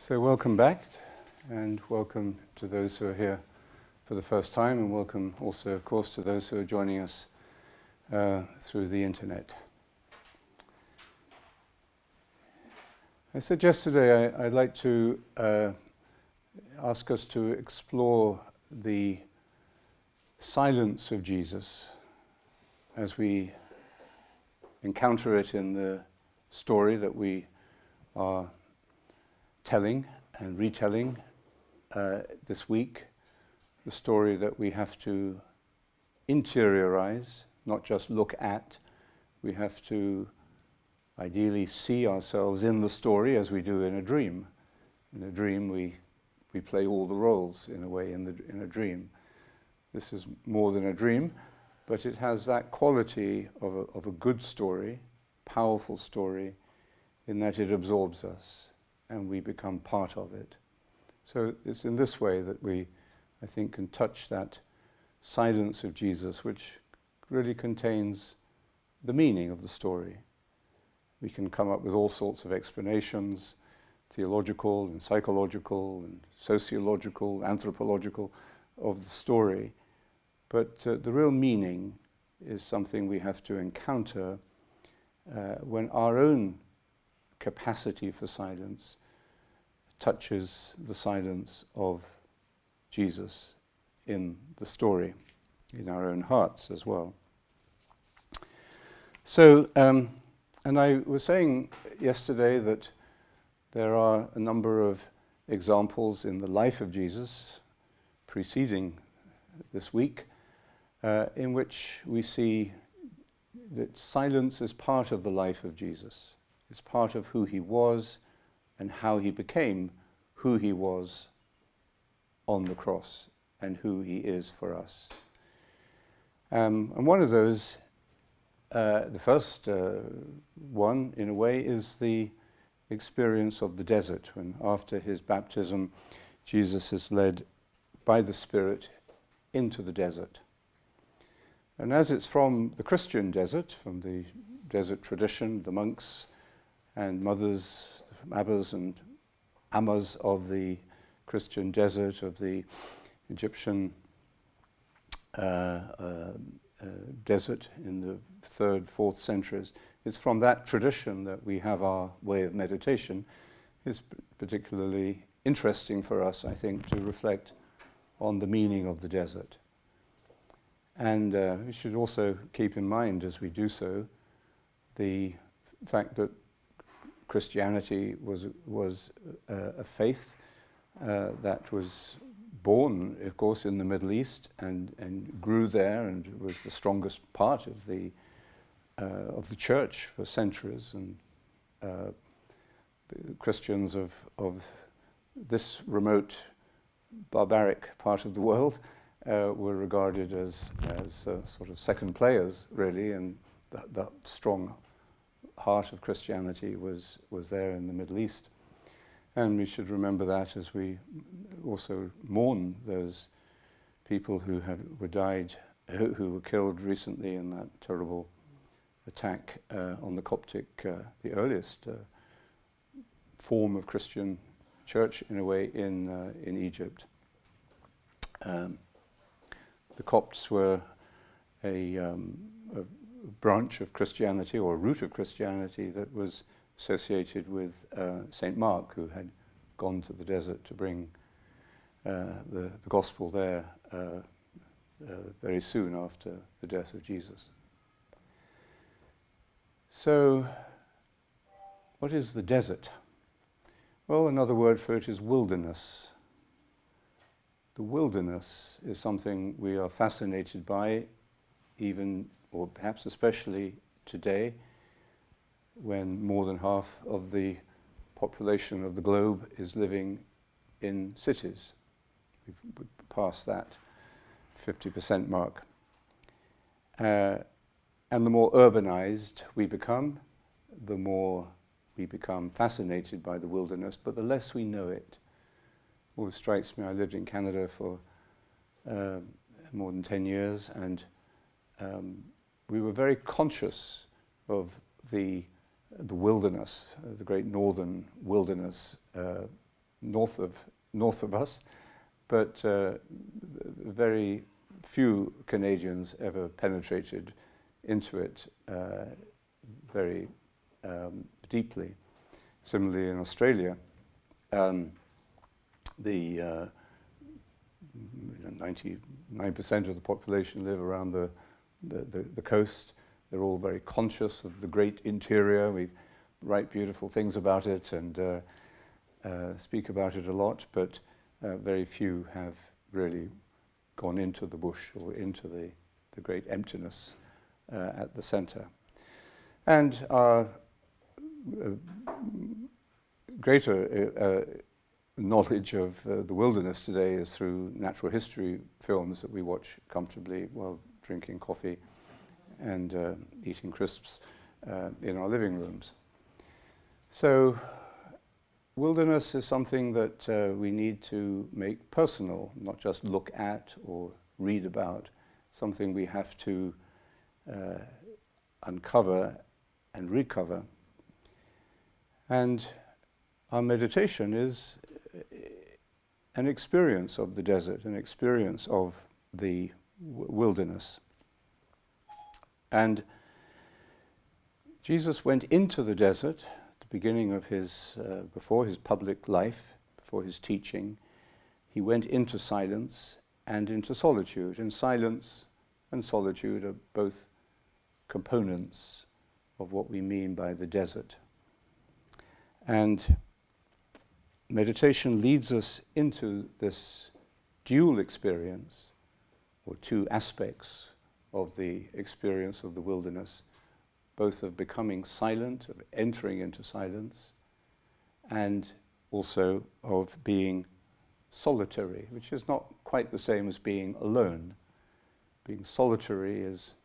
So welcome back, and welcome to those who are here for the first time, and welcome also, of course, to those who are joining us through the internet. I said yesterday I'd like to ask us to explore the silence of Jesus as we encounter it in the story that we are telling and retelling this week, the story that we have to interiorize, not just look at. We have to ideally see ourselves in the story as we do in a dream. In a dream we play all the roles in a way in a dream. This is more than a dream, but it has that quality of a good story, powerful story, in that it absorbs us and we become part of it. So it's in this way that we, I think, can touch that silence of Jesus, which really contains the meaning of the story. We can come up with all sorts of explanations, theological and psychological and sociological, anthropological, of the story. But the real meaning is something we have to encounter when our own capacity for silence touches the silence of Jesus in the story, in our own hearts as well. So, and I was saying yesterday that there are a number of examples in the life of Jesus preceding this week in which we see that silence is part of the life of Jesus. It's part of who he was and how he became who he was on the cross and who he is for us. And one of those, the first one in a way, is the experience of the desert, when after his baptism Jesus is led by the Spirit into the desert. And as it's from the Christian desert, from the desert tradition, the monks and mothers, abbas and ammas of the Christian desert, of the Egyptian desert in the 3rd, 4th centuries, it's from that tradition that we have our way of meditation. It's particularly interesting for us, I think, to reflect on the meaning of the desert. And we should also keep in mind as we do so the fact that Christianity was a faith that was born, of course, in the Middle East and grew there and was the strongest part of the church for centuries. And Christians of this remote, barbaric part of the world were regarded as sort of second players, really, and the strong heart of Christianity was there in the Middle East. And we should remember that as we also mourn those people who were killed recently in that terrible attack on the Coptic, the earliest form of Christian church, in a way, in Egypt. The Copts were a branch of Christianity, or a root of Christianity, that was associated with St. Mark, who had gone to the desert to bring the gospel there very soon after the death of Jesus. So, what is the desert? Well, another word for it is wilderness. The wilderness is something we are fascinated by, even, or perhaps especially today, when more than half of the population of the globe is living in cities. We've passed that 50% mark. And the more urbanized we become, the more we become fascinated by the wilderness, but the less we know it. Always strikes me, I lived in Canada for more than 10 years, and we were very conscious of the wilderness, the great northern wilderness north of us, but very few Canadians ever penetrated into it very deeply. Similarly, in Australia, the 99% of the population live around the coast. They're all very conscious of the great interior. We write beautiful things about it and speak about it a lot, but very few have really gone into the bush or into the great emptiness at the center. And our greater knowledge of the wilderness today is through natural history films that we watch comfortably while drinking coffee and eating crisps in our living rooms. So wilderness is something that we need to make personal, not just look at or read about, something we have to uncover and recover. And our meditation is an experience of the desert, an experience of the wilderness. And Jesus went into the desert at the beginning of his, before his public life, before his teaching. He went into silence and into solitude. And silence and solitude are both components of what we mean by the desert. And meditation leads us into this dual experience, or two aspects of the experience of the wilderness, both of becoming silent, of entering into silence, and also of being solitary, which is not quite the same as being alone. Being solitary is,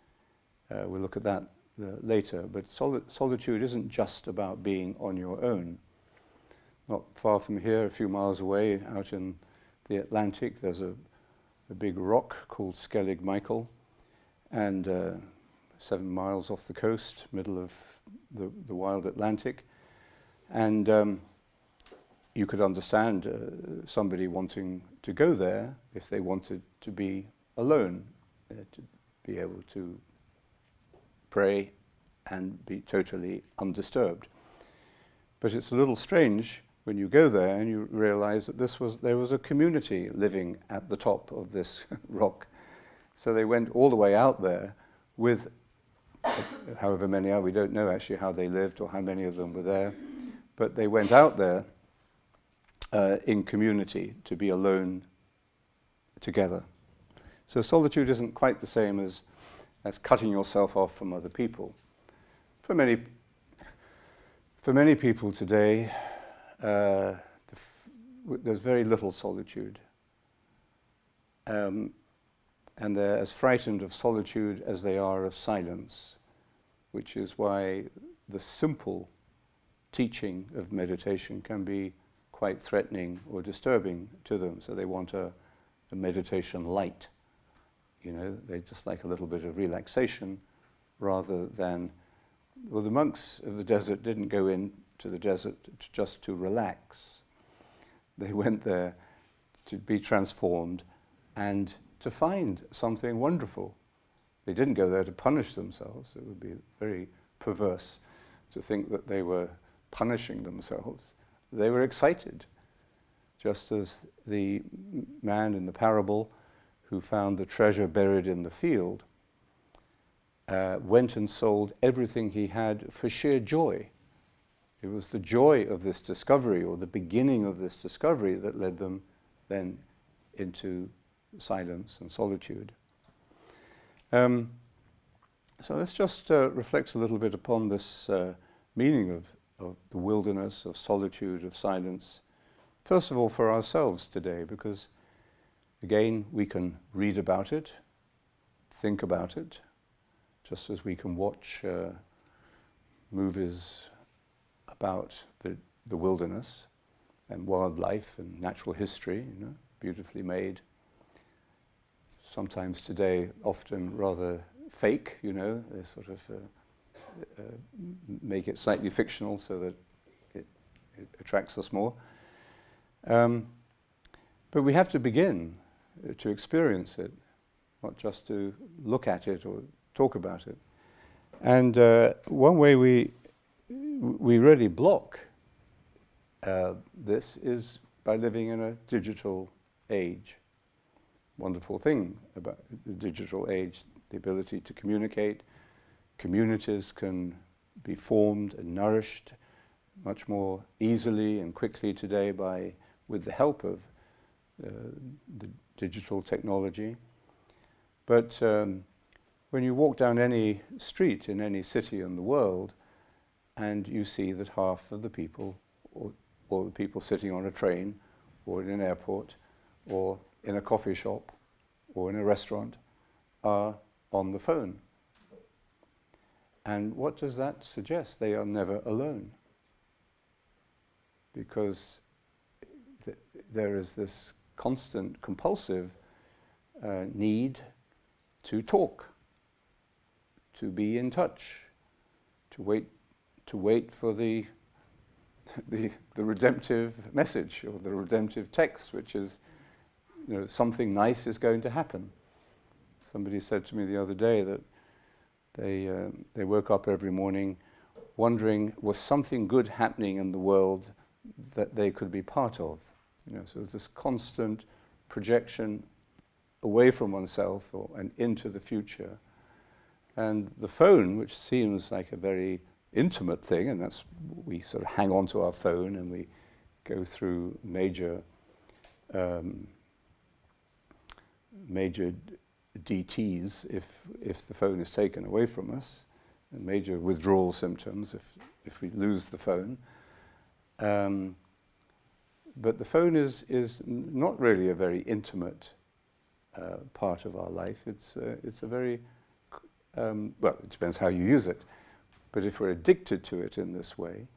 we'll look at that later, but solitude isn't just about being on your own. Not far from here, a few miles away, out in the Atlantic, there's a big rock called Skellig Michael, and 7 miles off the coast, middle of the wild Atlantic. And you could understand somebody wanting to go there if they wanted to be alone, to be able to pray and be totally undisturbed. But it's a little strange when you go there and you realize that there was a community living at the top of this rock. So they went all the way out there with however many are, we don't know actually how they lived or how many of them were there, but they went out there in community to be alone together. So solitude isn't quite the same as cutting yourself off from other people. For many people today, there's very little solitude. And they're as frightened of solitude as they are of silence, which is why the simple teaching of meditation can be quite threatening or disturbing to them. So they want a meditation light. You know, they just like a little bit of relaxation rather than... Well, the monks of the desert didn't go into the desert just to relax. They went there to be transformed and to find something wonderful. They didn't go there to punish themselves. It would be very perverse to think that they were punishing themselves. They were excited, just as the man in the parable who found the treasure buried in the field went and sold everything he had for sheer joy. It was the joy of this discovery, or the beginning of this discovery, that led them then into silence and solitude. So let's just reflect a little bit upon this meaning of the wilderness, of solitude, of silence. First of all, for ourselves today, because again, we can read about it, think about it, just as we can watch movies about the wilderness and wildlife and natural history, you know, beautifully made. Sometimes today, often rather fake, you know, they sort of make it slightly fictional so that it attracts us more. But we have to begin to experience it, not just to look at it or talk about it. And one way we really block this is by living in a digital age. Wonderful thing about the digital age, the ability to communicate. Communities can be formed and nourished much more easily and quickly today with the help of the digital technology. But when you walk down any street in any city in the world, and you see that half of the people, or the people sitting on a train, or in an airport, or in a coffee shop, or in a restaurant, are on the phone. And what does that suggest? They are never alone. Because there is this constant, compulsive need to talk, to be in touch, to wait for the redemptive message or the redemptive text, which is, something nice is going to happen. Somebody said to me the other day that they woke up every morning wondering, was something good happening in the world that they could be part of? So it's this constant projection away from oneself and into the future. And the phone, which seems like a very intimate thing, and we sort of hang on to our phone and we go through major DTs if the phone is taken away from us, and major withdrawal symptoms if we lose the phone. But the phone is not really a very intimate part of our life. It's a very, it depends how you use it. But if we're addicted to it in this way,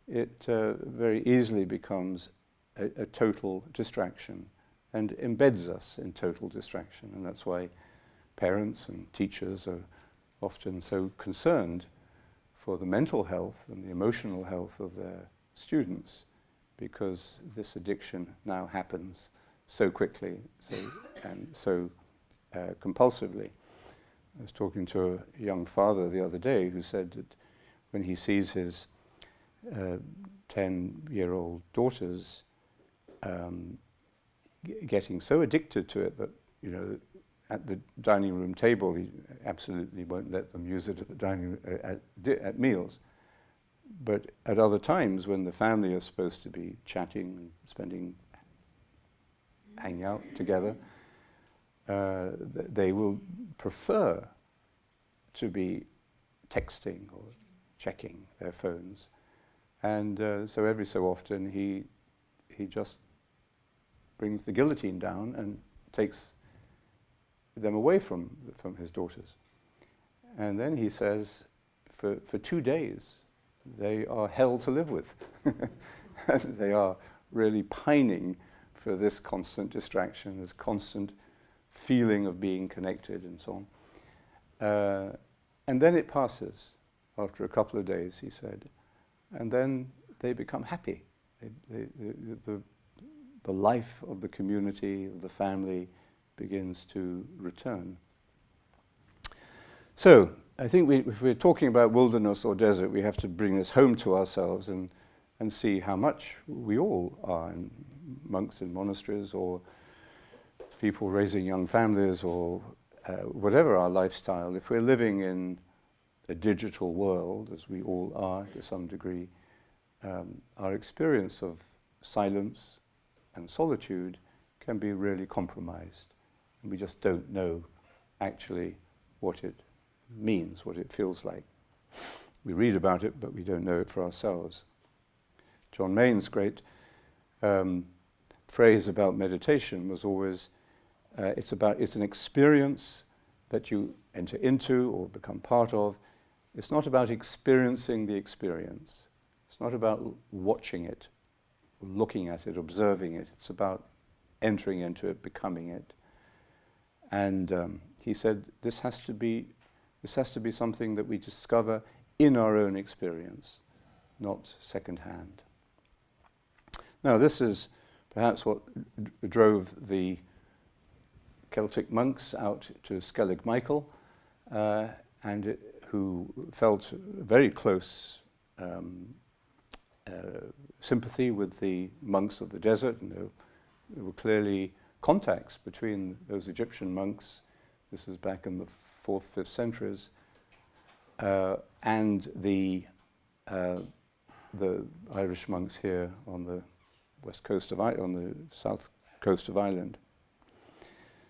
it very easily becomes a total distraction and embeds us in total distraction. And that's why parents and teachers are often so concerned for the mental health and the emotional health of their students, because this addiction now happens so quickly and so compulsively. I was talking to a young father the other day who said that when he sees his 10-year-old daughters getting so addicted to it that, at the dining room table, he absolutely won't let them use it at the dining at meals. But at other times, when the family is supposed to be chatting and hanging out together, they will prefer to be texting or checking their phones. And so every so often he just brings the guillotine down and takes them away from his daughters. And then he says, for 2 days, they are hell to live with. And they are really pining for this constant distraction, this constant feeling of being connected and so on. And then it passes after a couple of days, he said, and then they become happy. The life of the community, of the family, begins to return. So, I think if we're talking about wilderness or desert, we have to bring this home to ourselves and see how much we all are, monks in monasteries or people raising young families or whatever our lifestyle. If we're living in a digital world, as we all are to some degree, our experience of silence and solitude can be really compromised. And we just don't know actually what it means, what it feels like. We read about it, but we don't know it for ourselves. John Mayne's great phrase about meditation was always, it's an experience that you enter into or become part of. It's not about experiencing the experience. It's not about watching it, looking at it, observing it. It's about entering into it, becoming it. And he said this has to be something that we discover in our own experience, not secondhand. Now, this is perhaps what drove the Celtic monks out to Skellig Michael, who felt very close sympathy with the monks of the desert, and there were clearly contacts between those Egyptian monks, this is back in the 4th, 5th centuries, and the Irish monks here on the south coast of Ireland.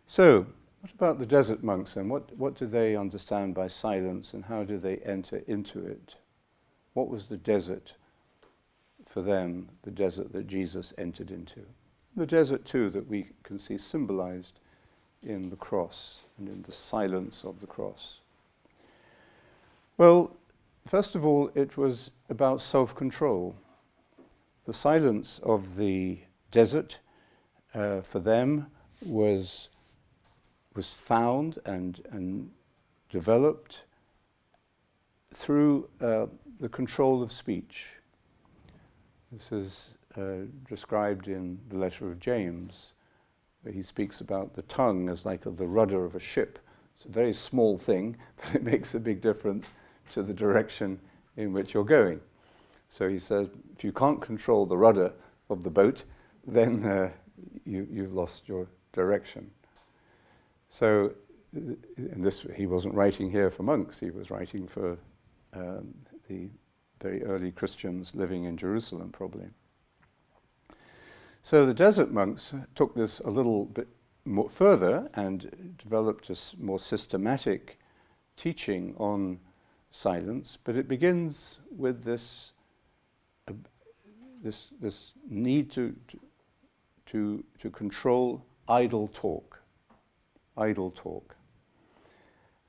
So, what about the desert monks then? What do they understand by silence, and how do they enter into it? What was the desert for them, the desert that Jesus entered into? The desert too that we can see symbolized in the cross and in the silence of the cross. Well, first of all, it was about self-control. The silence of the desert for them was found and developed through the control of speech. This is described in the letter of James, where he speaks about the tongue as like the rudder of a ship. It's a very small thing, but it makes a big difference to the direction in which you're going. So he says, if you can't control the rudder of the boat, then you've lost your direction. So, and this, he wasn't writing here for monks, he was writing for the very early Christians living in Jerusalem, probably. So the desert monks took this a little bit more further and developed a more systematic teaching on silence, but it begins with this need to control idle talk.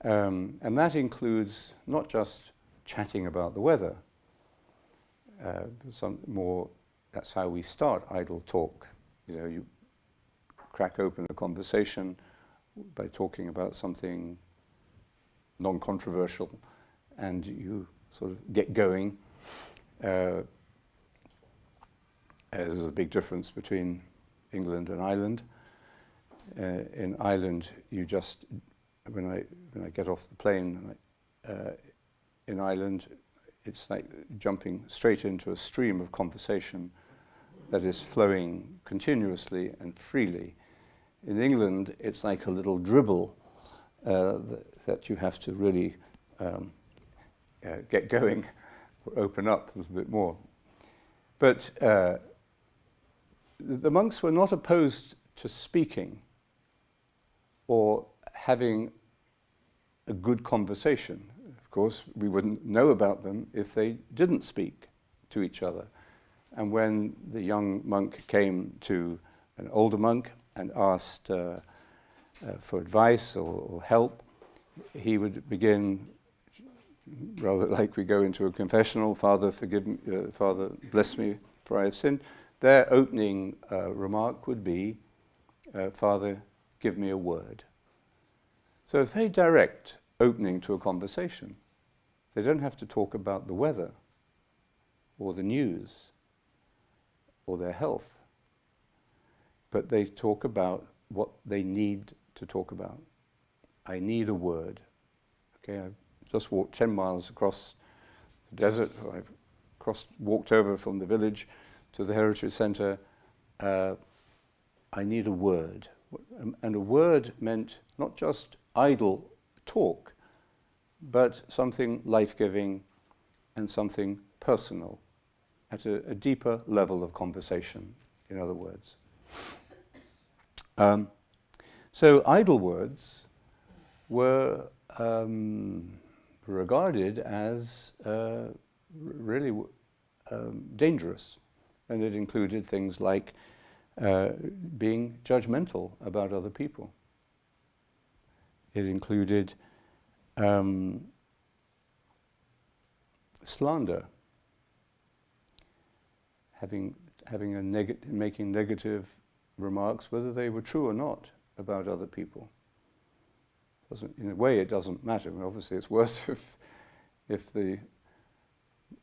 And that includes not just chatting about the weather. That's how we start idle talk. You know, you crack open a conversation by talking about something non-controversial, and you sort of get going. There's a big difference between England and Ireland. In Ireland, you just, when I get off the plane, in Ireland, it's like jumping straight into a stream of conversation that is flowing continuously and freely. In England, it's like a little dribble that you have to really get going, open up a little bit more. But the monks were not opposed to speaking or having a good conversation. Of course, we wouldn't know about them if they didn't speak to each other. And when the young monk came to an older monk and asked for advice or help, he would begin, rather like we go into a confessional, Father, forgive me, Father, bless me, for I have sinned. Their opening remark would be, Father, give me a word. So a very direct opening to a conversation. They don't have to talk about the weather or the news or their health, but they talk about what they need to talk about. I need a word. Okay, I've just walked 10 miles across the desert. I've walked over from the village to the Heritage Centre. I need a word. And a word meant not just idle talk, but something life-giving and something personal at a deeper level of conversation, in other words. So idle words were regarded as really dangerous, and it included things like being judgmental about other people. It included slander, making negative remarks, whether they were true or not, about other people. In a way, it doesn't matter. I mean, obviously, it's worse if the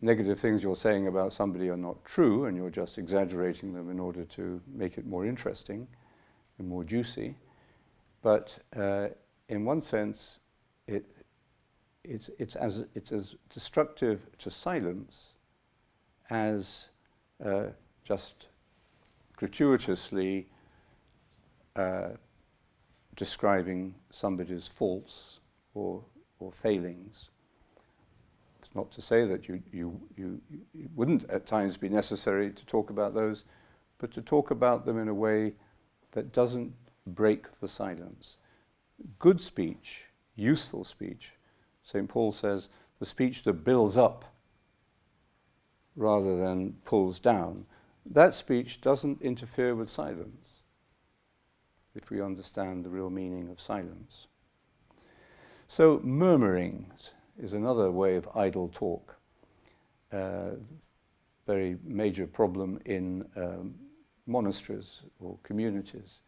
negative things you're saying about somebody are not true and you're just exaggerating them in order to make it more interesting and more juicy. But in one sense, it's as destructive to silence as just gratuitously describing somebody's faults or failings. It's not to say that it wouldn't at times be necessary to talk about those, but to talk about them in a way that doesn't break the silence. Good speech, useful speech, St. Paul says, the speech that builds up rather than pulls down, that speech doesn't interfere with silence, if we understand the real meaning of silence. So murmurings is another way of idle talk. Very major problem in monasteries or communities,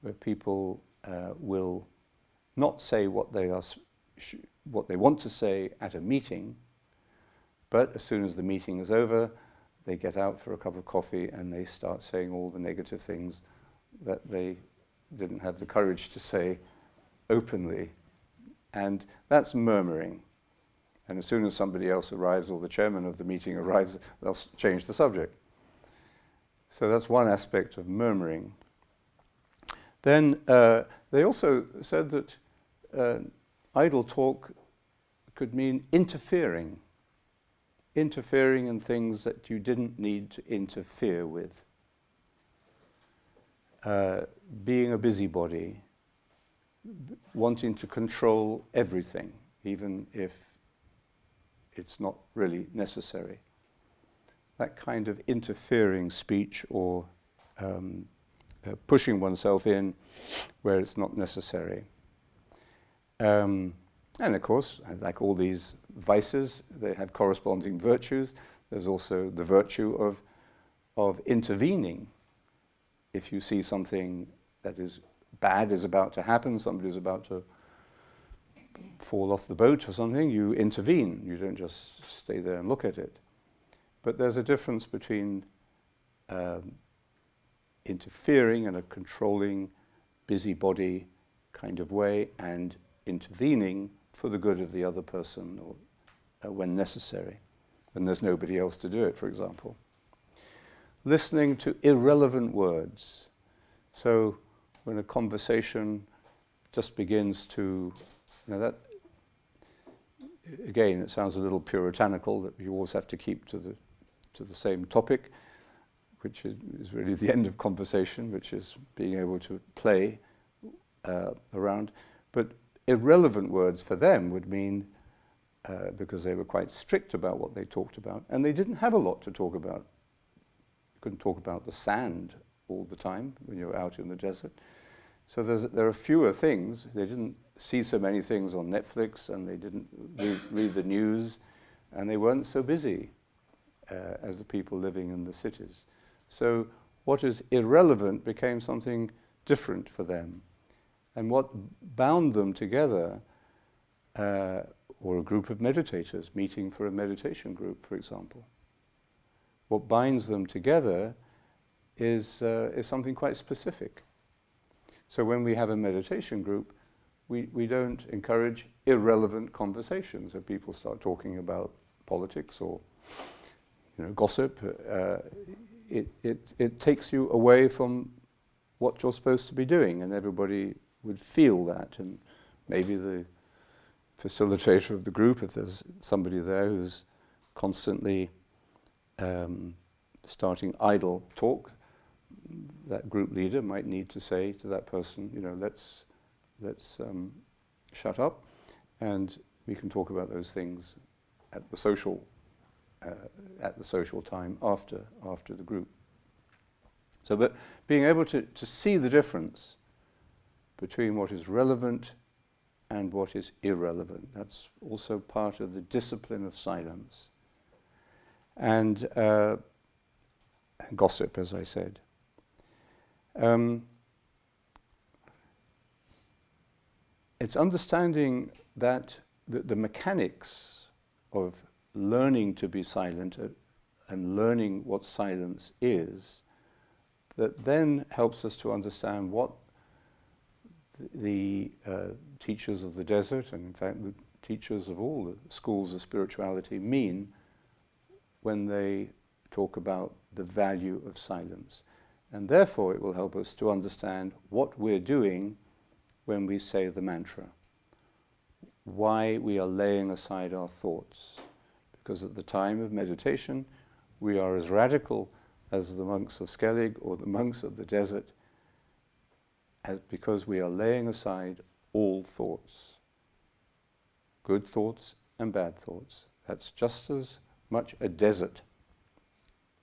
where people will not say what they want to say at a meeting, but as soon as the meeting is over, they get out for a cup of coffee and they start saying all the negative things that they didn't have the courage to say openly. And that's murmuring. And as soon as somebody else arrives or the chairman of the meeting arrives, they'll change the subject. So that's one aspect of murmuring. Then they also said that idle talk could mean interfering in things that you didn't need to interfere with. Being a busybody, wanting to control everything, even if it's not really necessary. That kind of interfering speech or pushing oneself in where it's not necessary. And of course, like all these vices, they have corresponding virtues. There's also the virtue of intervening. If you see something that is bad is about to happen, somebody's about to fall off the boat or something, you intervene. You don't just stay there and look at it. But there's a difference between interfering in a controlling, busybody kind of way and intervening for the good of the other person or when necessary, when there's nobody else to do it, for example. Listening to irrelevant words. So when a conversation just begins to, that, again, it sounds a little puritanical that you always have to keep to the same topic, which is really the end of conversation, which is being able to play around. But irrelevant words for them would mean, because they were quite strict about what they talked about, and they didn't have a lot to talk about. You couldn't talk about the sand all the time when you're out in the desert. So there are fewer things. They didn't see so many things on Netflix, and they didn't read the news, and they weren't so busy as the people living in the cities. So what is irrelevant became something different for them. And what bound them together, or a group of meditators meeting for a meditation group, for example, what binds them together is something quite specific. So when we have a meditation group, we don't encourage irrelevant conversations. If people start talking about politics or gossip, it takes you away from what you're supposed to be doing, and everybody would feel that. And maybe the facilitator of the group, if there's somebody there who's constantly starting idle talk, that group leader might need to say to that person, let's shut up, and we can talk about those things at the social time after the group. So, but being able to see the difference between what is relevant and what is irrelevant, that's also part of the discipline of silence. And gossip, as I said. It's understanding that the mechanics of learning to be silent and learning what silence is, that then helps us to understand what the teachers of the desert, and in fact the teachers of all the schools of spirituality, mean when they talk about the value of silence. And therefore it will help us to understand what we're doing when we say the mantra, why we are laying aside our thoughts. Because at the time of meditation, we are as radical as the monks of Skellig or the monks of the desert, because we are laying aside all thoughts, good thoughts and bad thoughts. That's just as much a desert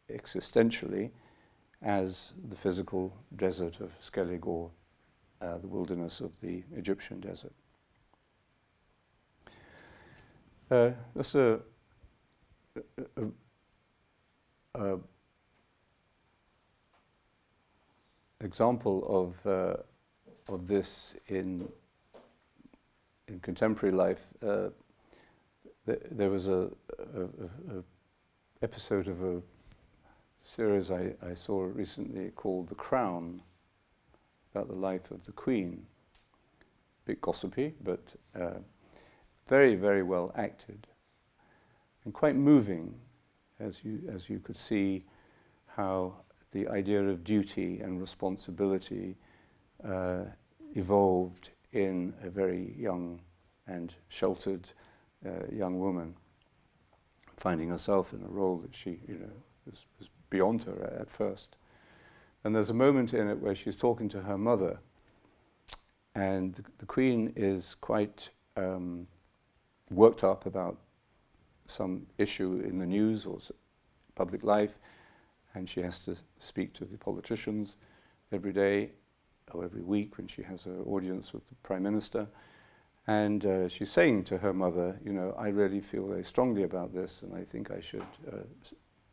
existentially as the physical desert of Skellig or the wilderness of the Egyptian desert. That's a example of this in contemporary life. There was a episode of a series I saw recently called The Crown, about the life of the Queen. A bit gossipy, but very, very well acted, and quite moving, as you could see how the idea of duty and responsibility evolved in a very young and sheltered young woman, finding herself in a role that she, was beyond her at first. And there's a moment in it where she's talking to her mother, and the Queen is quite worked up about some issue in the news or public life, and she has to speak to the politicians every day or every week when she has her audience with the Prime Minister. And she's saying to her mother, I really feel very strongly about this, and I think I should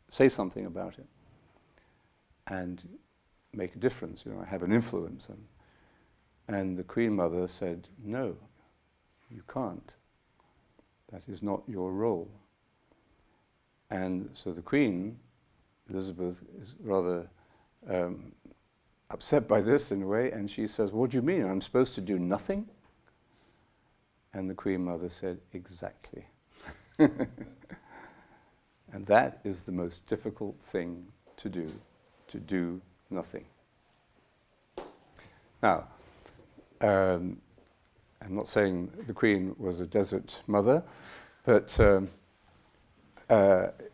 say something about it and make a difference. I have an influence. And the Queen Mother said, no, you can't. That is not your role. And so the Queen, Elizabeth, is rather upset by this in a way, and she says, what do you mean? I'm supposed to do nothing? And the Queen Mother said, exactly. And that is the most difficult thing to do nothing. Now, I'm not saying the Queen was a desert mother, but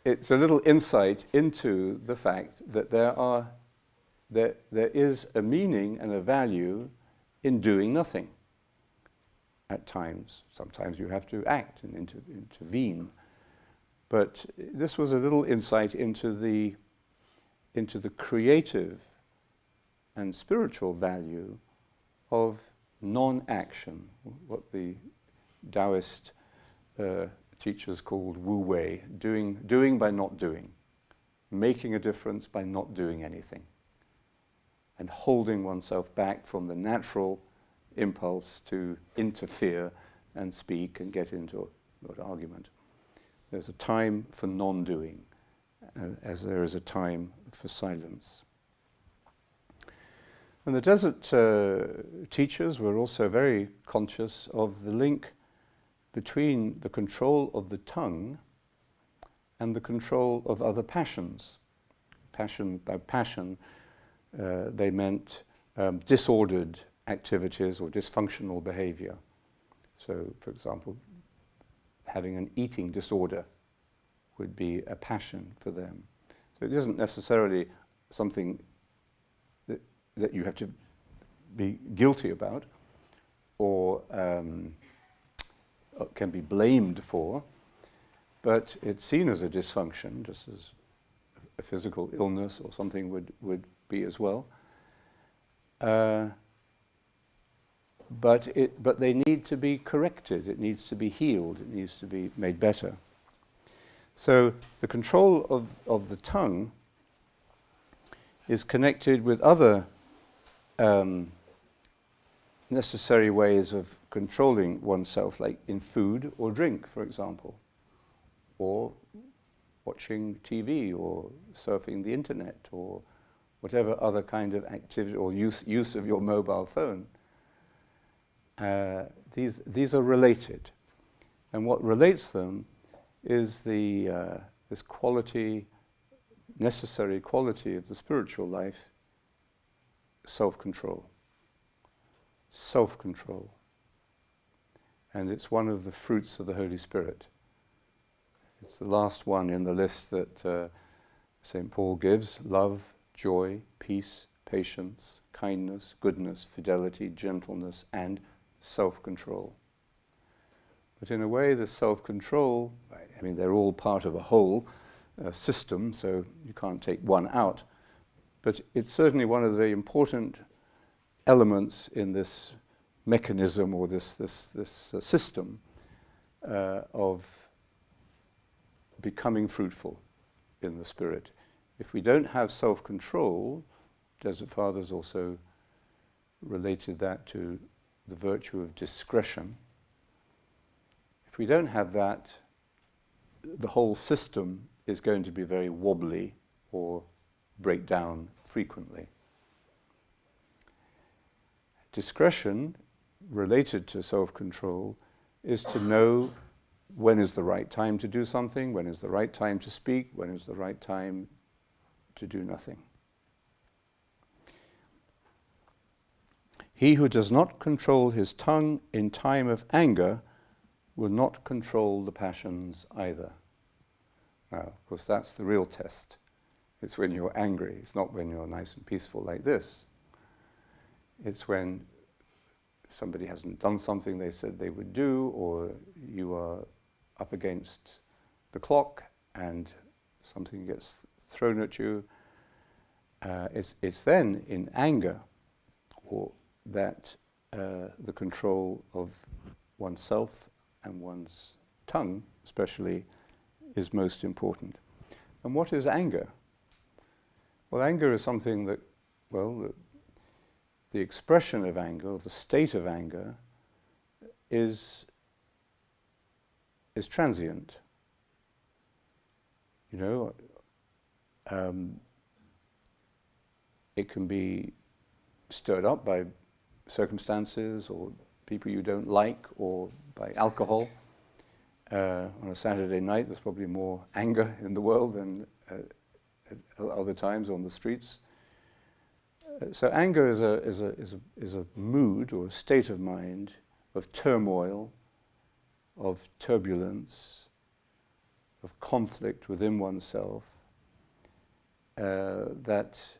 it's a little insight into the fact that there is a meaning and a value in doing nothing at times. Sometimes you have to act and intervene. But this was a little insight into the creative and spiritual value of non-action, what the Taoist teachers called Wu Wei, doing by not doing, making a difference by not doing anything, and holding oneself back from the natural impulse to interfere and speak and get into an argument. There's a time for non-doing, as there is a time for silence. And the desert teachers were also very conscious of the link between the control of the tongue and the control of other passions. By passion, they meant disordered activities or dysfunctional behavior. So, for example, having an eating disorder would be a passion for them. So it isn't necessarily something that you have to be guilty about or can be blamed for, but it's seen as a dysfunction, just as a physical illness or something would be as well. But they need to be corrected, it needs to be healed, it needs to be made better. So the control of the tongue is connected with other necessary ways of controlling oneself, like in food or drink, for example, or watching TV or surfing the internet or whatever other kind of activity or use of your mobile phone. These are related. And what relates them is this quality, necessary quality of the spiritual life, self-control. Self-control. And it's one of the fruits of the Holy Spirit. It's the last one in the list that St. Paul gives: love, joy, peace, patience, kindness, goodness, fidelity, gentleness, and self-control. But in a way, the self-control, I mean, they're all part of a whole system, so you can't take one out. But it's certainly one of the important elements in this mechanism or this system of becoming fruitful in the Spirit. If we don't have self-control, Desert Fathers also related that to the virtue of discretion. If we don't have that, the whole system is going to be very wobbly or break down frequently. Discretion, related to self-control, is to know when is the right time to do something, when is the right time to speak, when is the right time to do nothing. He who does not control his tongue in time of anger will not control the passions either. Now, of course, that's the real test. It's when you're angry. It's not when you're nice and peaceful like this. It's when somebody hasn't done something they said they would do, or you are up against the clock and something gets thrown at you. It's then in anger or that the control of oneself and one's tongue especially is most important. And what is anger? Well, anger is something that, the expression of anger, or the state of anger, is transient. It can be stirred up by circumstances or people you don't like, or by alcohol. On a Saturday night, there's probably more anger in the world than at other times on the streets. So anger is a mood or a state of mind of turmoil, of turbulence, of conflict within oneself that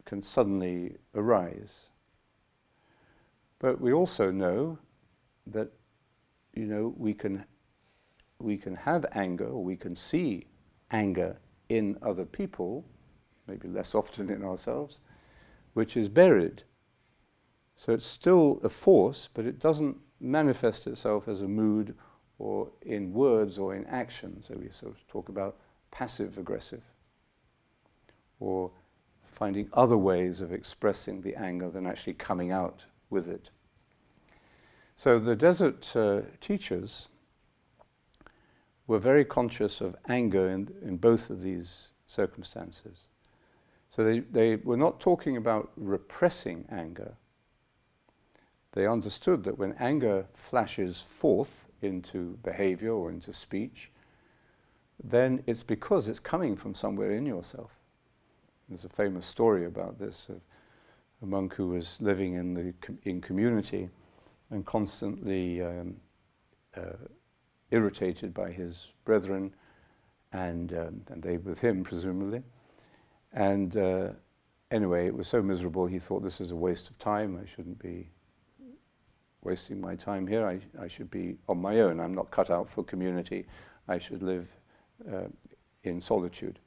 can suddenly arise. But we also know that, we can have anger, or we can see anger in other people, maybe less often in ourselves, which is buried. So it's still a force, but it doesn't manifest itself as a mood or in words or in action. So we sort of talk about passive-aggressive, or finding other ways of expressing the anger than actually coming out with it. So the desert teachers were very conscious of anger in both of these circumstances. So they were not talking about repressing anger. They understood that when anger flashes forth into behavior or into speech, then it's because it's coming from somewhere in yourself. There's a famous story about this, of a monk who was living in community and constantly irritated by his brethren, and they with him, presumably. And anyway, it was so miserable, he thought, this is a waste of time. I shouldn't be wasting my time here. I should be on my own. I'm not cut out for community. I should live in solitude.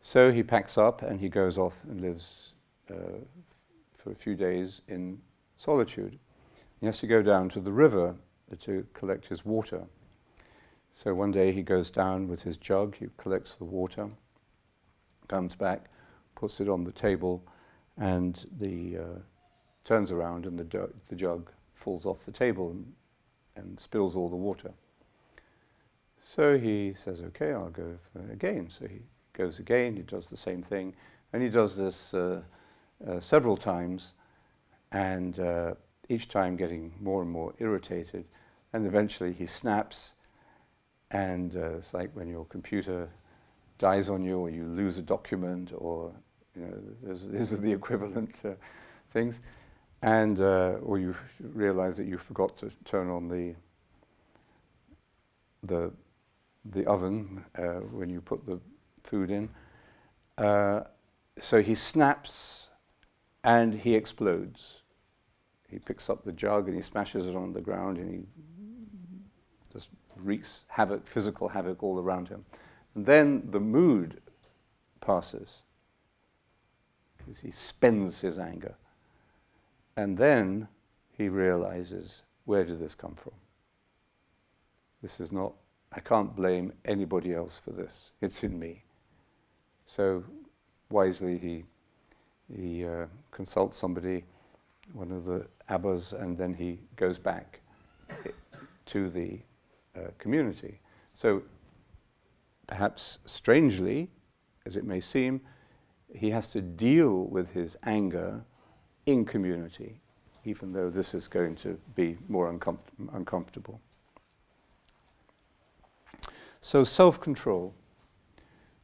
So he packs up and he goes off and lives for a few days in solitude. He has to go down to the river to collect his water. So one day he goes down with his jug, he collects the water, comes back, puts it on the table, and turns around and the jug falls off the table and spills all the water. So he says, okay, I'll go again. So he goes again, he does the same thing, and he does this several times, and each time getting more and more irritated, and eventually he snaps, and it's like when your computer dies on you, or you lose a document, or these are the equivalent things, and or you realize that you forgot to turn on the oven when you put the food in. So he snaps and he explodes. He picks up the jug and he smashes it on the ground, and he just wreaks havoc, physical havoc all around him. And then the mood passes, because he spends his anger. And then he realizes, where did this come from? This is not, I can't blame anybody else for this. It's in me. So wisely he consults somebody, one of the abbas, and then he goes back to the community. So perhaps strangely, as it may seem, he has to deal with his anger in community, even though this is going to be more uncomfortable. So self-control,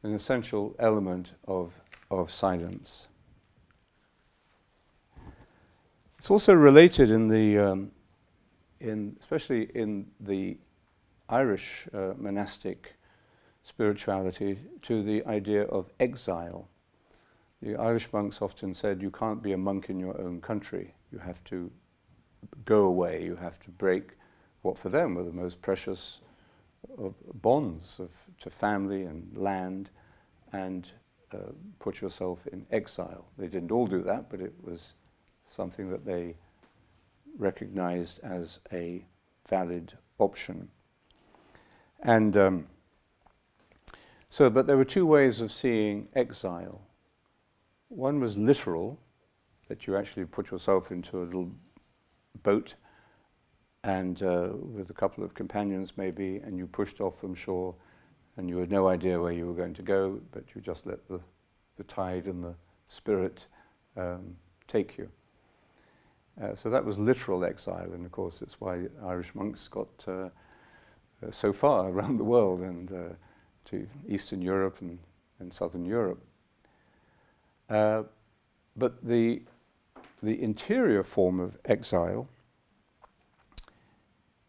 an essential element of silence. It's also related in the, especially in the Irish monastic spirituality, to the idea of exile. The Irish monks often said, you can't be a monk in your own country. You have to go away. You have to break what for them were the most precious of bonds to family and land, and put yourself in exile. They didn't all do that, but it was something that they recognized as a valid option. And but there were two ways of seeing exile. One was literal, that you actually put yourself into a little boat and with a couple of companions maybe, and you pushed off from shore, and you had no idea where you were going to go, but you just let the tide and the spirit take you. So that was literal exile, and of course it's why Irish monks got so far around the world, and to Eastern Europe and Southern Europe. But the interior form of exile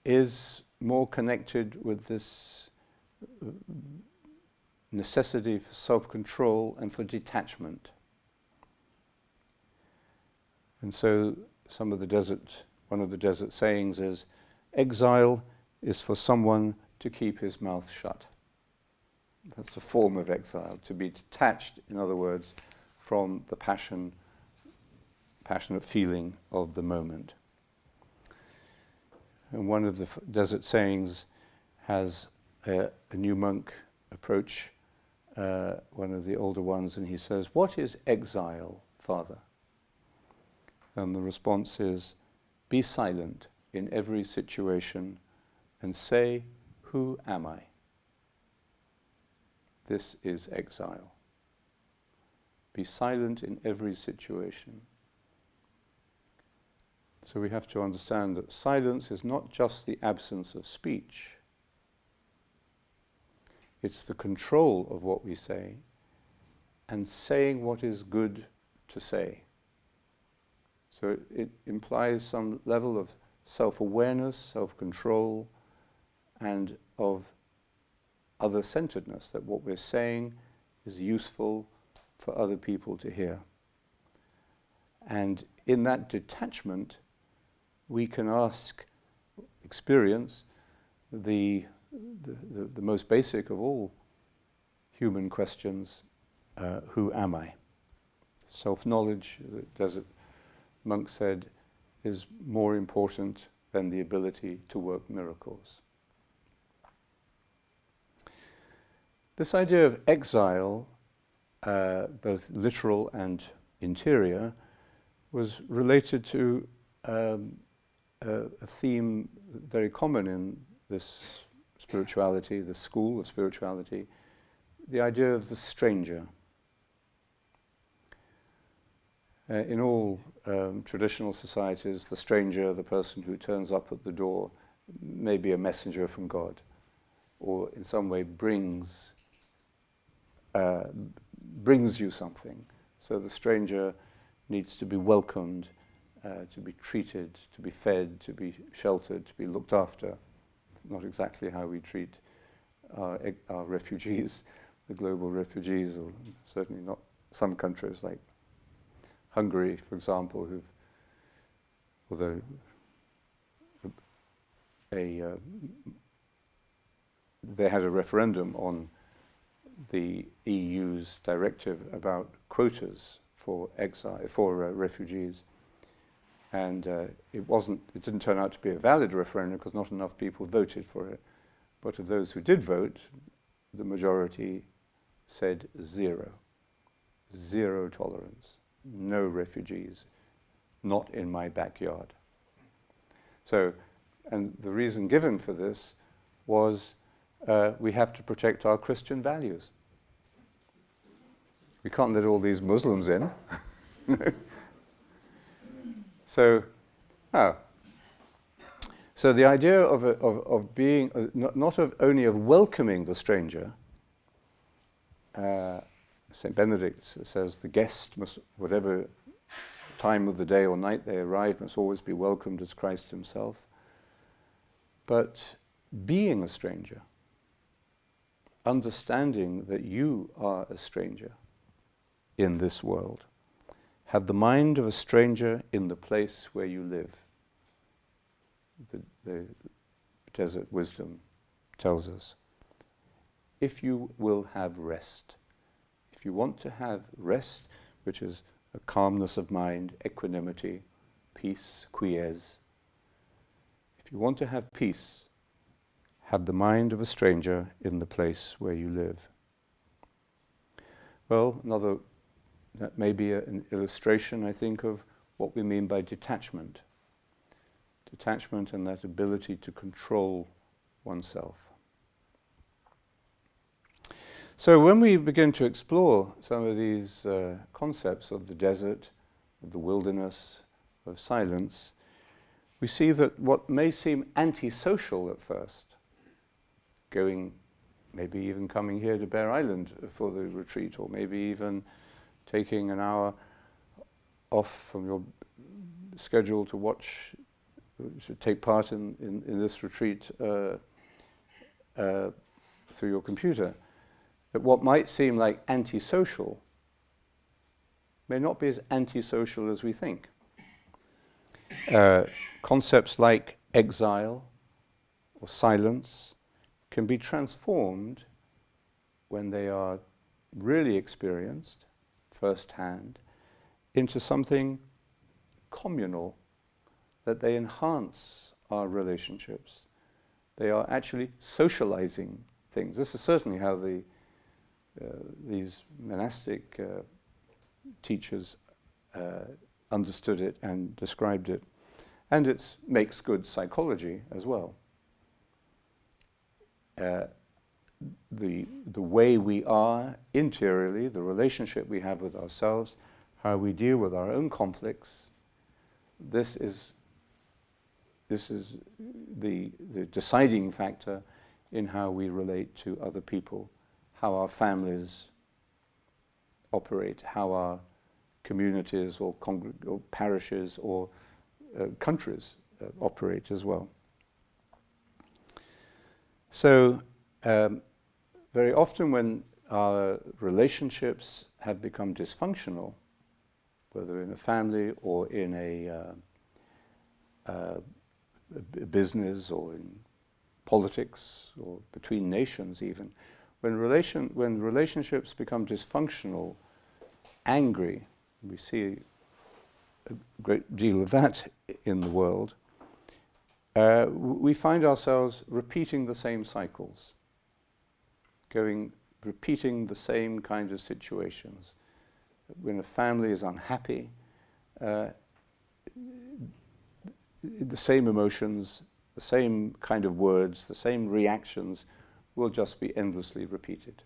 is more connected with this necessity for self-control and for detachment. And so one of the desert sayings is, exile is for someone to keep his mouth shut. That's a form of exile, to be detached, in other words, from the passionate feeling of the moment. And one of the desert sayings has a new monk approach one of the older ones, and he says, "What is exile, Father?" And the response is, "Be silent in every situation and say, 'Who am I?' This is exile. Be silent in every situation." So we have to understand that silence is not just the absence of speech. It's the control of what we say and saying what is good to say. So it implies some level of self-awareness, self-control, and of other-centeredness, that what we're saying is useful for other people to hear. And in that detachment, we can experience the most basic of all human questions, who am I? Self-knowledge, the desert monk said, is more important than the ability to work miracles. This idea of exile, both literal and interior, was related to a theme very common in this spirituality, the school of spirituality, the idea of the stranger. In all traditional societies, the stranger, the person who turns up at the door, may be a messenger from God, or in some way brings you something. So the stranger needs to be welcomed, to be treated, to be fed, to be sheltered, to be looked after. Not exactly how we treat our refugees, the global refugees, or certainly not some countries like Hungary, for example, although they had a referendum on the EU's directive about quotas for refugees, and it didn't turn out to be a valid referendum because not enough people voted for it. But of those who did vote, the majority said zero tolerance, no refugees, not in my backyard. So, and the reason given for this was we have to protect our Christian values. We can't let all these Muslims in. So the idea of being not only of welcoming the stranger. St. Benedict says the guest must, whatever time of the day or night they arrive, must always be welcomed as Christ himself. But being a stranger, understanding that you are a stranger in this world, have the mind of a stranger in the place where you live. The desert wisdom tells us. If you will have rest, if you want to have rest, which is a calmness of mind, equanimity, peace, quies, if you want to have peace, have the mind of a stranger in the place where you live. Well, that may be an illustration, I think, of what we mean by detachment. Detachment and that ability to control oneself. So when we begin to explore some of these concepts of the desert, of the wilderness, of silence, we see that what may seem antisocial at first, maybe even coming here to Bere Island for the retreat, or maybe even taking an hour off from your schedule to take part in this retreat through your computer, that what might seem like antisocial may not be as antisocial as we think. Concepts like exile or silence can be transformed when they are really experienced firsthand into something communal, that they enhance our relationships. They are actually socializing things. This is certainly how these monastic teachers understood it and described it. And it makes good psychology as well. The way we are interiorly, the relationship we have with ourselves, how we deal with our own conflicts, this is the deciding factor in how we relate to other people, how our families operate, how our communities or parishes or countries operate as well. So very often when our relationships have become dysfunctional, whether in a family or in a business or in politics or between nations even, when relationships become dysfunctional, angry, we see a great deal of that in the world, we find ourselves repeating the same cycles, repeating the same kind of situations. When a family is unhappy, the same emotions, the same kind of words, the same reactions will just be endlessly repeated.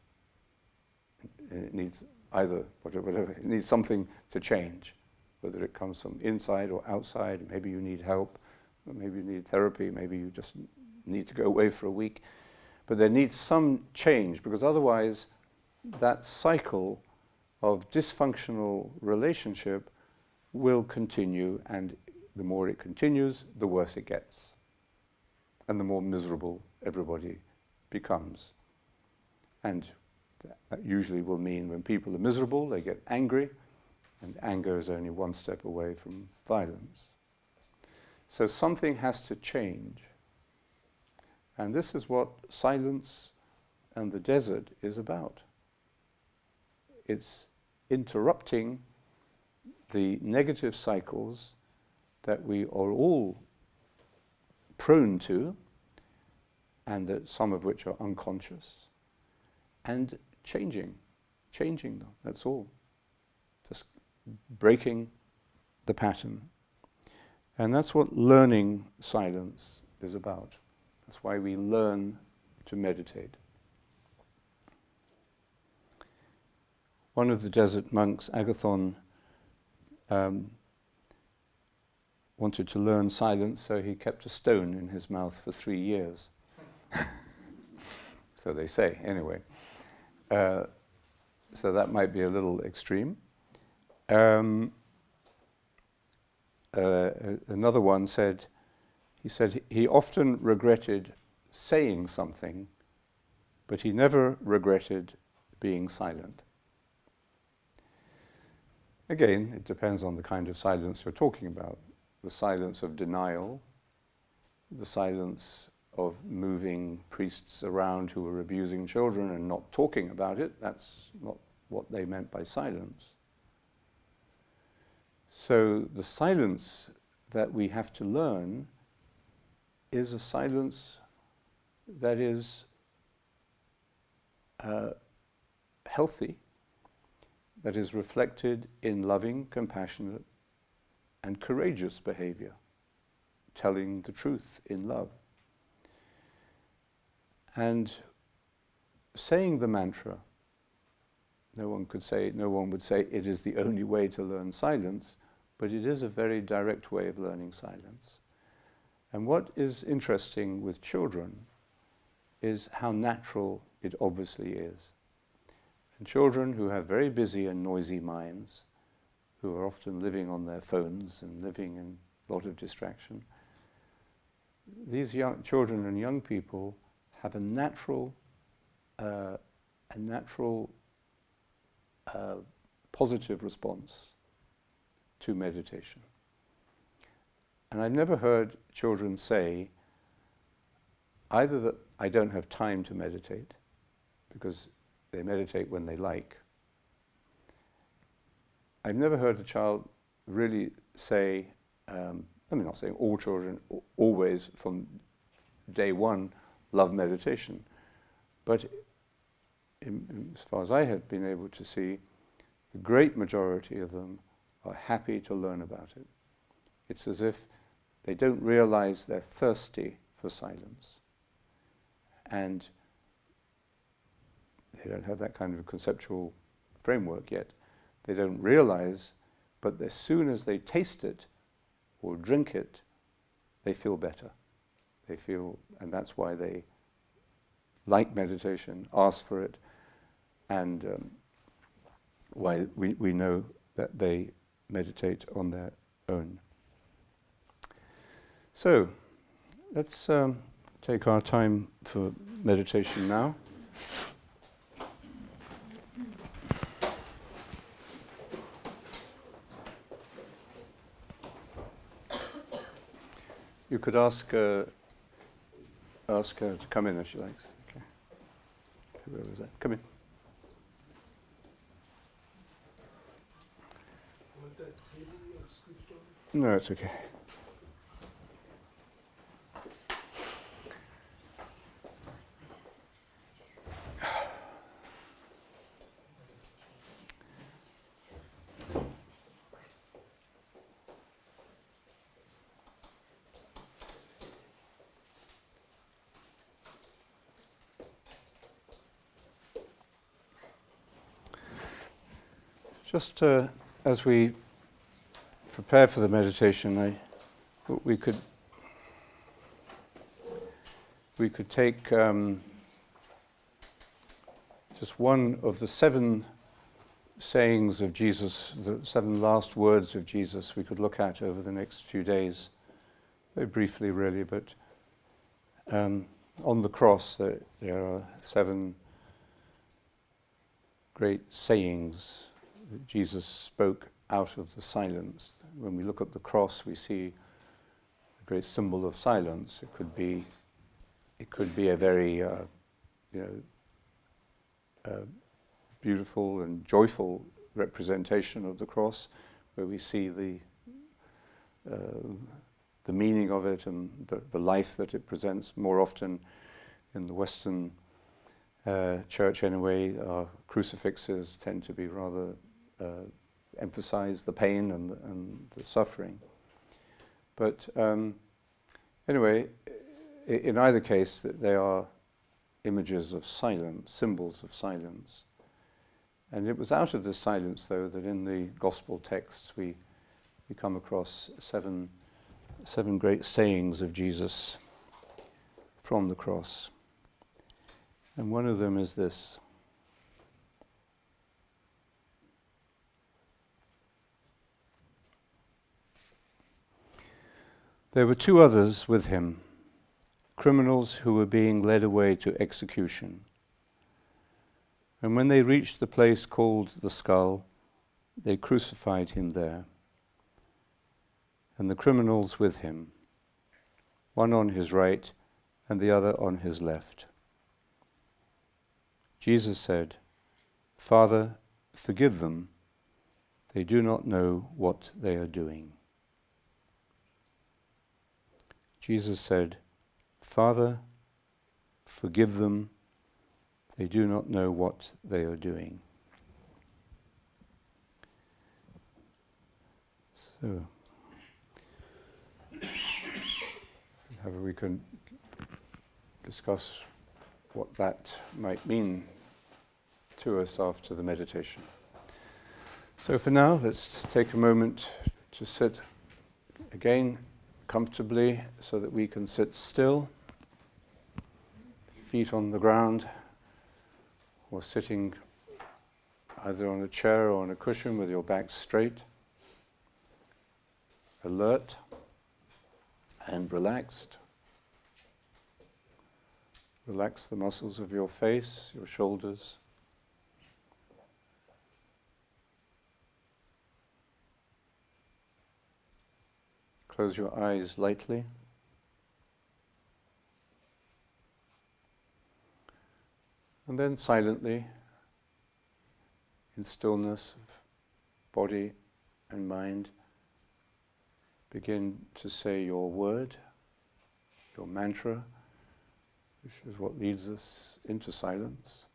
It needs either, whatever, it needs something to change, whether it comes from inside or outside. Maybe you need help, or maybe you need therapy, maybe you just need to go away for a week. But there needs some change, because otherwise that cycle of dysfunctional relationship will continue, and the more it continues, the worse it gets, and the more miserable everybody becomes. And that usually will mean when people are miserable, they get angry, and anger is only one step away from violence. So something has to change. And this is what silence and the desert is about. It's interrupting the negative cycles that we are all prone to, and that some of which are unconscious, and changing them, that's all. Just breaking the pattern. And that's what learning silence is about. That's why we learn to meditate. One of the desert monks, Agathon, wanted to learn silence, so he kept a stone in his mouth for 3 years. So they say, anyway. So that might be a little extreme. Another one said, he often regretted saying something, but he never regretted being silent. Again, it depends on the kind of silence you're talking about. The silence of denial, the silence of moving priests around who were abusing children and not talking about it, that's not what they meant by silence. So the silence that we have to learn is a silence that is healthy, that is reflected in loving, compassionate, and courageous behavior, telling the truth in love. And saying the mantra, no one would say it is the only way to learn silence, but it is a very direct way of learning silence. And what is interesting with children is how natural it obviously is. And children who have very busy and noisy minds, who are often living on their phones and living in a lot of distraction, these young children and young people have a natural positive response to meditation. And I've never heard children say either that I don't have time to meditate, because they meditate when they like. I've never heard a child really say, I'm not saying all children always from day one love meditation, but as far as I have been able to see, the great majority of them are happy to learn about it. It's as if they don't realize they're thirsty for silence. And they don't have that kind of conceptual framework yet. They don't realize, but as soon as they taste it or drink it, they feel better. And that's why they like meditation, ask for it, and why we know that they meditate on their own. So, let's take our time for meditation now. You could ask her to come in if she likes. Okay. Whoever's that. Come in. Want that table scooched over? No, it's okay. Just as we prepare for the meditation, we could take just one of the 7 sayings of Jesus, the 7 last words of Jesus we could look at over the next few days, very briefly really, but on the cross there are 7 great sayings that Jesus spoke out of the silence. When we look at the cross, we see a great symbol of silence. It could be a very beautiful and joyful representation of the cross, where we see the meaning of it and the life that it presents. More often in the Western church anyway, our crucifixes tend to be rather emphasize the pain and the suffering. But anyway, in either case, they are images of silence, symbols of silence. And it was out of this silence, though, that in the gospel texts we come across seven great sayings of Jesus from the cross. And one of them is this: there were 2 others with him, criminals who were being led away to execution. And when they reached the place called the Skull, they crucified him there, and the criminals with him, one on his right and the other on his left. Jesus said, "Father, forgive them. They do not know what they are doing." Jesus said, "Father, forgive them. They do not know what they are doing." So, however, we can discuss what that might mean to us after the meditation. So for now, let's take a moment to sit again comfortably so that we can sit still, feet on the ground, or sitting either on a chair or on a cushion with your back straight, alert and relaxed. Relax the muscles of your face, your shoulders. Close your eyes lightly. And then silently, in stillness of body and mind, begin to say your word, your mantra, which is what leads us into silence.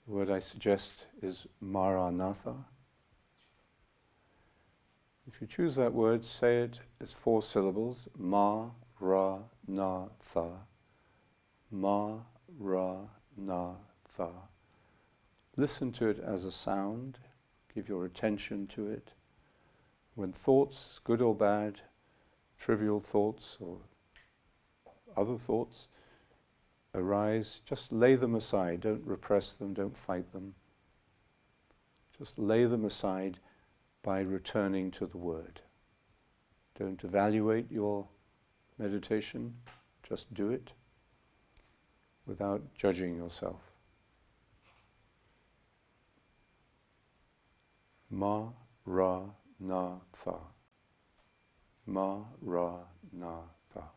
The word I suggest is Maranatha. If you choose that word, say it as 4 syllables, Ma-ra-na-tha. Ma-ra-na-tha. Listen to it as a sound, give your attention to it. When thoughts, good or bad, trivial thoughts or other thoughts arise, just lay them aside. Don't repress them, don't fight them. Just lay them aside by returning to the word. Don't evaluate your meditation, just do it without judging yourself. Ma-ra-na-tha. Ma-ra-na-tha.